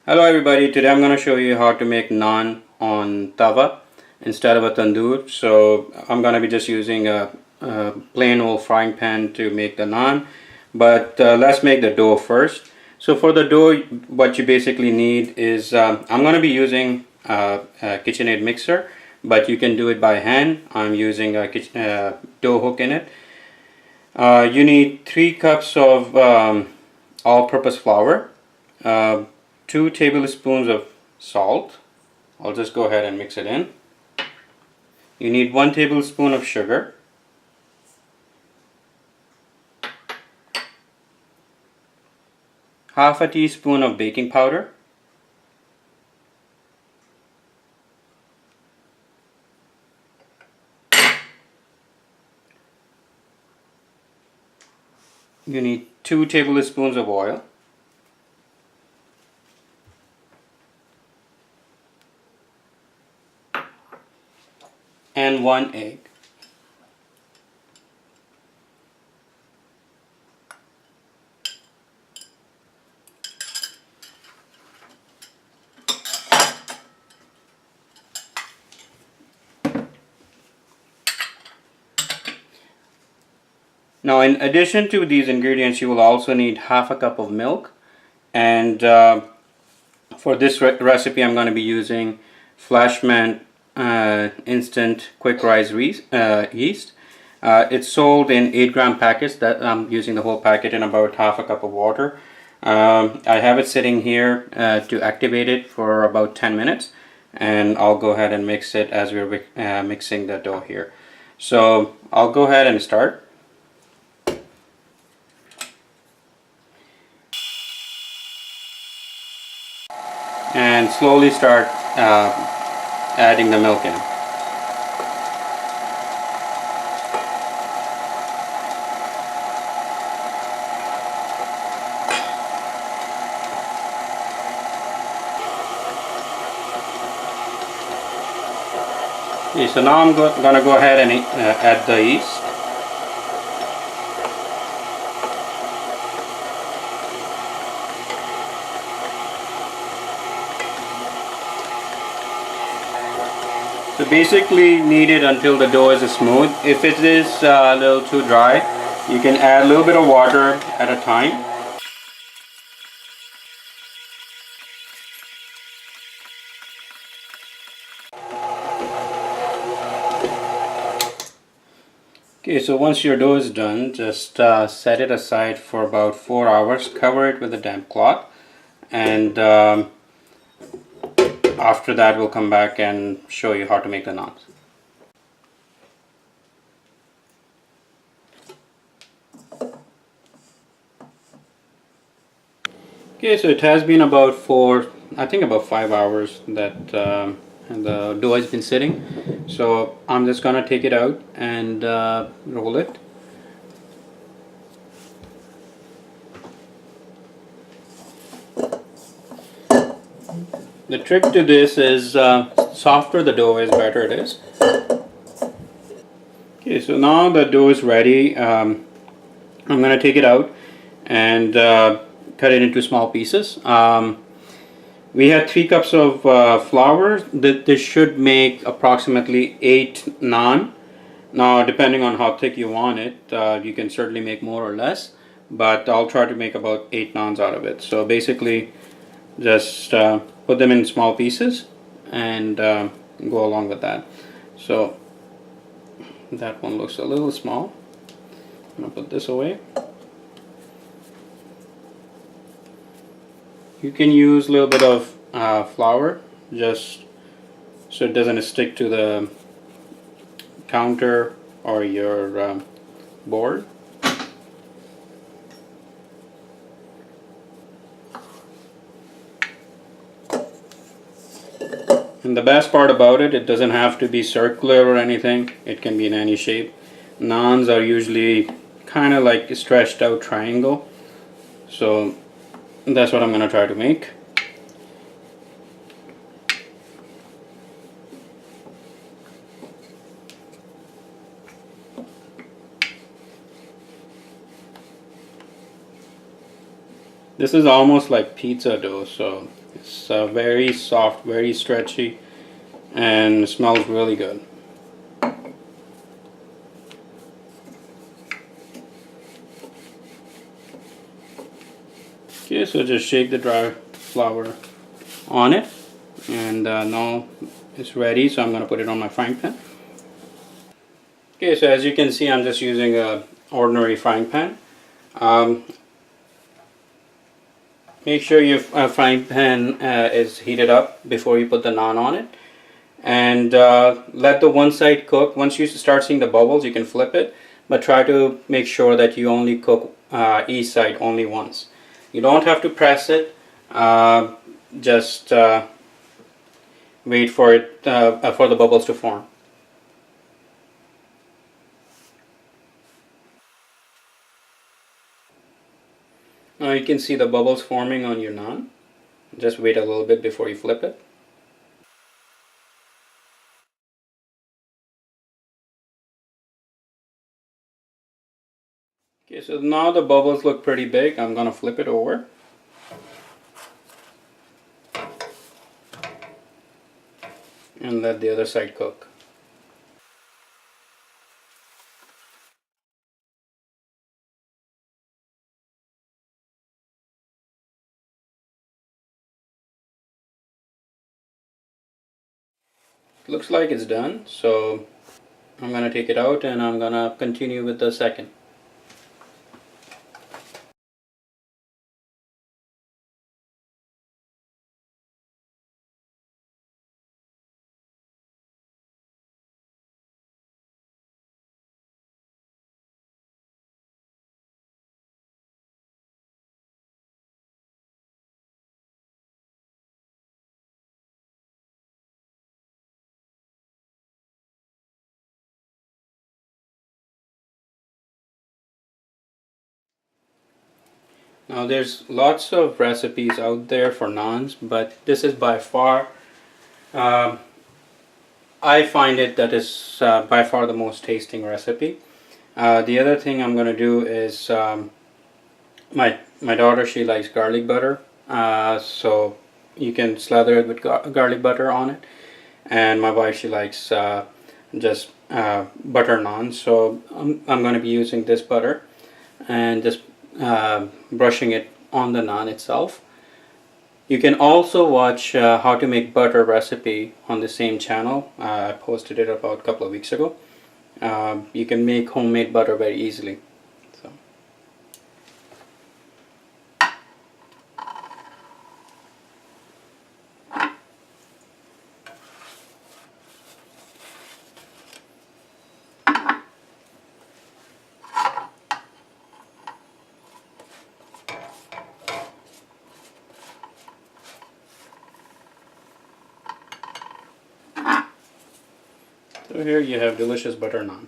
Hello everybody, today I'm going to show you how to make naan on tawa instead of a tandoor. So I'm going to be just using a plain old frying pan to make the naan, but let's make the dough first. So for the dough, what you basically need is, I'm going to be using a KitchenAid mixer, but you can do it by hand. I'm using a dough hook in it. You need 3 cups of all-purpose flour, 2 tablespoons of salt. I'll just go ahead and mix it in. You need 1 tablespoon of sugar, half a teaspoon of baking powder, you need 2 tablespoons of oil, and 1 egg. Now, in addition to these ingredients, you will also need half a cup of milk, and for this recipe I'm going to be using Flashman instant quick rise yeast. It's sold in 8-gram packets. That I'm using the whole packet in about half a cup of water. I have it sitting here to activate it for about 10 minutes, and I'll go ahead and mix it as we're mixing the dough here. So I'll go ahead and start. And slowly start adding the milk in. Okay, so now I'm going to go ahead and add the yeast. So basically knead it until the dough is smooth. If it is a little too dry, you can add a little bit of water at a time. Okay, so once your dough is done, just set it aside for about 4 hours. Cover it with a damp cloth, and after that we'll come back and show you how to make the naans. Okay, so it has been about about 5 hours that the dough has been sitting. So I'm just gonna take it out and roll it. The trick to this is softer the dough is, better it is. Okay, so now the dough is ready. I'm going to take it out and cut it into small pieces. We had 3 cups of flour. This should make approximately 8 naan. Now, depending on how thick you want it, you can certainly make more or less, but I'll try to make about 8 naans out of it. So basically, just put them in small pieces and go along with that. So that one looks a little small. I'm going to put this away. You can use a little bit of flour just so it doesn't stick to the counter or your board. And the best part about it, it doesn't have to be circular or anything. It can be in any shape. Naans are usually kind of like a stretched out triangle. So that's what I'm going to try to make. This is almost like pizza dough, so it's very soft, very stretchy, and smells really good. Okay, so just shake the dry flour on it, and now it's ready, so I'm going to put it on my frying pan. Okay, so as you can see, I'm just using a ordinary frying pan. Make sure your frying pan is heated up before you put the naan on it, and let the one side cook. Once you start seeing the bubbles, you can flip it, but try to make sure that you only cook each side only once. You don't have to press it, just wait for it for the bubbles to form. Now you can see the bubbles forming on your naan. Just wait a little bit before you flip it. Okay, so now the bubbles look pretty big. I'm gonna flip it over. And let the other side cook. Looks like it's done, so I'm gonna take it out and I'm gonna continue with the second. Now there's lots of recipes out there for naans, but this is by far, I find it that is by far the most tasting recipe. The other thing I'm gonna do is my daughter, she likes garlic butter, so you can slather it with garlic butter on it, and my wife, she likes just butter naan, so I'm going to be using this butter and just brushing it on the naan itself. You can also watch how to make butter recipe on the same channel. I posted it about a couple of weeks ago. You can make homemade butter very easily. So. So here you have delicious butter naan.